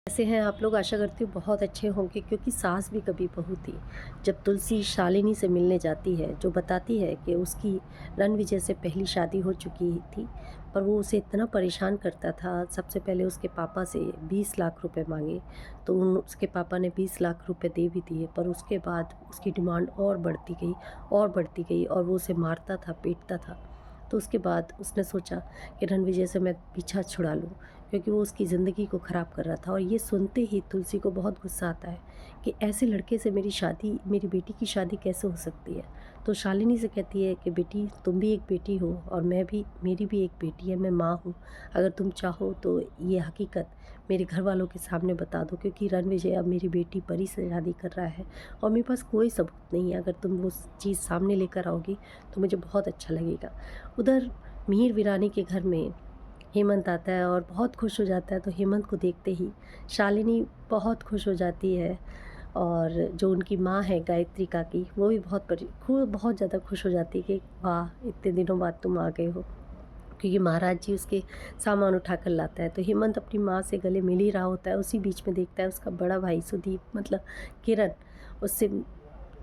कैसे हैं आप लोग? आशा करती हूँ बहुत अच्छे होंगे क्योंकि सास भी कभी बहू थी। जब तुलसी शालिनी से मिलने जाती है, जो बताती है कि उसकी रणविजय से पहली शादी हो चुकी थी, पर वो उसे इतना परेशान करता था। सबसे पहले उसके पापा से 20 लाख रुपए माँगे, तो उन उसके पापा ने 20 लाख रुपए दे भी दिए, पर उसके बाद उसकी डिमांड और बढ़ती गई और बढ़ती गई और वो उसे मारता था, पीटता था। तो उसके बाद उसने सोचा कि रणविजय से मैं पीछा छुड़ा लूँ, क्योंकि वो उसकी ज़िंदगी को ख़राब कर रहा था। और ये सुनते ही तुलसी को बहुत गुस्सा आता है कि ऐसे लड़के से मेरी बेटी की शादी कैसे हो सकती है। तो शालिनी से कहती है कि बेटी, तुम भी एक बेटी हो और मेरी भी एक बेटी है, मैं माँ हूँ। अगर तुम चाहो तो ये हकीकत मेरे घर वालों के सामने बता दो, क्योंकि रणविजय अब मेरी बेटी परी से शादी कर रहा है और मेरे पास कोई सबूत नहीं है। अगर तुम वो चीज़ सामने लेकर आओगी तो मुझे बहुत अच्छा लगेगा। उधर मिहिर वीरानी के घर में हेमंत आता है और बहुत खुश हो जाता है। तो हेमंत को देखते ही शालिनी बहुत खुश हो जाती है और जो उनकी माँ है गायत्री काकी, वो भी बहुत ज़्यादा खुश हो जाती है कि वाह, इतने दिनों बाद तुम आ गए हो, क्योंकि महाराज जी उसके सामान उठा कर लाता है। तो हेमंत अपनी माँ से गले मिल ही रहा होता है, उसी बीच में देखता है उसका बड़ा भाई सुदीप, मतलब किरण, उससे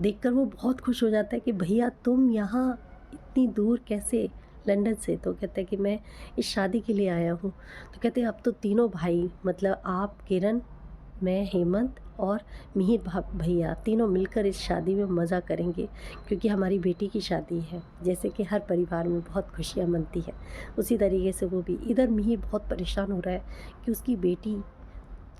देखकर वो बहुत खुश हो जाता है कि भैया तुम यहाँ इतनी दूर कैसे, लंदन से? तो कहता है कि मैं इस शादी के लिए आया हूँ। तो कहते हैं अब तो तीनों भाई, मतलब आप, किरण, मैं, हेमंत और मिहिर भैया तीनों मिलकर इस शादी में मज़ा करेंगे, क्योंकि हमारी बेटी की शादी है। जैसे कि हर परिवार में बहुत खुशियाँ मनती है, उसी तरीके से वो भी। इधर मिहिर बहुत परेशान हो रहा है कि उसकी बेटी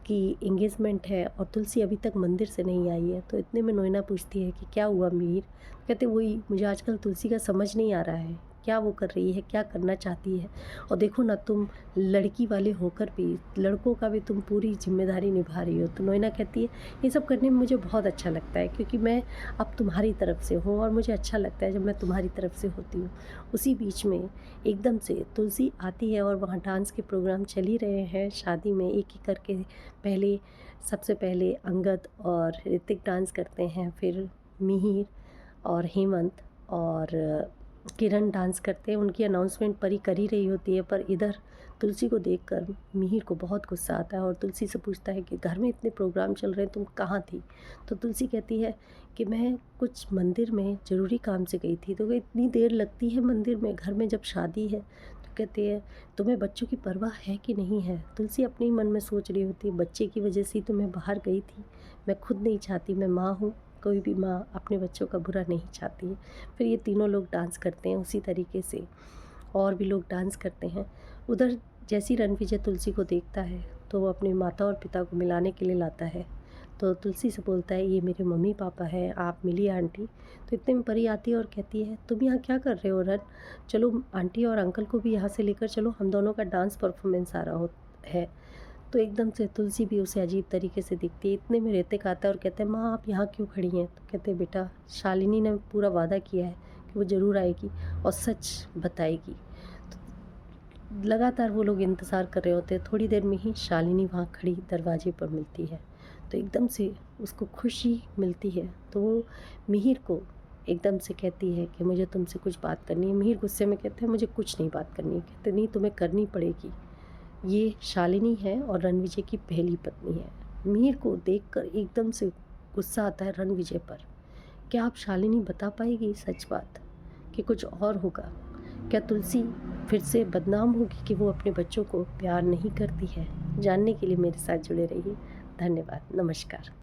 की एंगेजमेंट है और तुलसी अभी तक मंदिर से नहीं आई है। तो इतने में नोएना पूछती है कि क्या हुआ मिहिर? कहते वही, मुझे आजकल तुलसी का समझ नहीं आ रहा है, क्या वो कर रही है, क्या करना चाहती है। और देखो ना, तुम लड़की वाले होकर भी लड़कों का भी तुम पूरी जिम्मेदारी निभा रही हो। तो नोएना कहती है ये सब करने में मुझे बहुत अच्छा लगता है, क्योंकि मैं अब तुम्हारी तरफ से हूँ और मुझे अच्छा लगता है जब मैं तुम्हारी तरफ से होती हूँ। उसी बीच में एकदम से तुलसी आती है और वहाँ डांस के प्रोग्राम चल ही रहे हैं शादी में। एक एक करके सबसे पहले अंगद और ऋतिक डांस करते हैं, फिर मिहिर और हेमंत और किरण डांस करते हैं। उनकी अनाउंसमेंट परी कर ही रही होती है, पर इधर तुलसी को देखकर मिहिर को बहुत गुस्सा आता है और तुलसी से पूछता है कि घर में इतने प्रोग्राम चल रहे हैं, तुम कहाँ थी? तो तुलसी कहती है कि मैं कुछ मंदिर में ज़रूरी काम से गई थी। तो वो इतनी देर लगती है मंदिर में, घर में जब शादी है? तो कहते हैं तुम्हें बच्चों की परवाह है कि नहीं है? तुलसी अपने ही मन में सोच रही होती है, बच्चे की वजह से ही तो मैं बाहर गई थी, मैं खुद नहीं चाहती, मैं माँ हूँ, कोई भी माँ अपने बच्चों का बुरा नहीं चाहती है। फिर ये तीनों लोग डांस करते हैं उसी तरीके से, और भी लोग डांस करते हैं। उधर जैसी रणविजय तुलसी को देखता है तो वो अपने माता और पिता को मिलाने के लिए लाता है। तो तुलसी से बोलता है ये मेरे मम्मी पापा हैं, आप मिलिए आंटी। तो इतने में परी आती है और कहती है तुम यहाँ क्या कर रहे हो रन? चलो आंटी और अंकल को भी यहाँ से लेकर चलो, हम दोनों का डांस परफॉर्मेंस आ रहा हो है। तो एकदम से तुलसी भी उसे अजीब तरीके से दिखती है। इतने में ऋतिक आता है और कहते हैं माँ आप यहाँ क्यों खड़ी हैं? तो कहते हैं बेटा, शालिनी ने पूरा वादा किया है कि वो ज़रूर आएगी और सच बताएगी। तो लगातार वो लोग इंतज़ार कर रहे होते हैं। थोड़ी देर में ही शालिनी वहाँ खड़ी दरवाजे पर मिलती है, तो एकदम से उसको खुशी मिलती है। तो वो मिहिर को एकदम से कहती है कि मुझे तुमसे कुछ बात करनी है। मिहिर गुस्से में कहते हैं मुझे कुछ नहीं बात करनी है। कहते नहीं, तुम्हें करनी पड़ेगी। ये शालिनी है और रणविजय की पहली पत्नी है। मिहिर को देखकर एकदम से गुस्सा आता है रणविजय पर। क्या अब शालिनी बता पाएगी सच बात कि कुछ और होगा? क्या तुलसी फिर से बदनाम होगी कि वो अपने बच्चों को प्यार नहीं करती है? जानने के लिए मेरे साथ जुड़े रहिए। धन्यवाद। नमस्कार।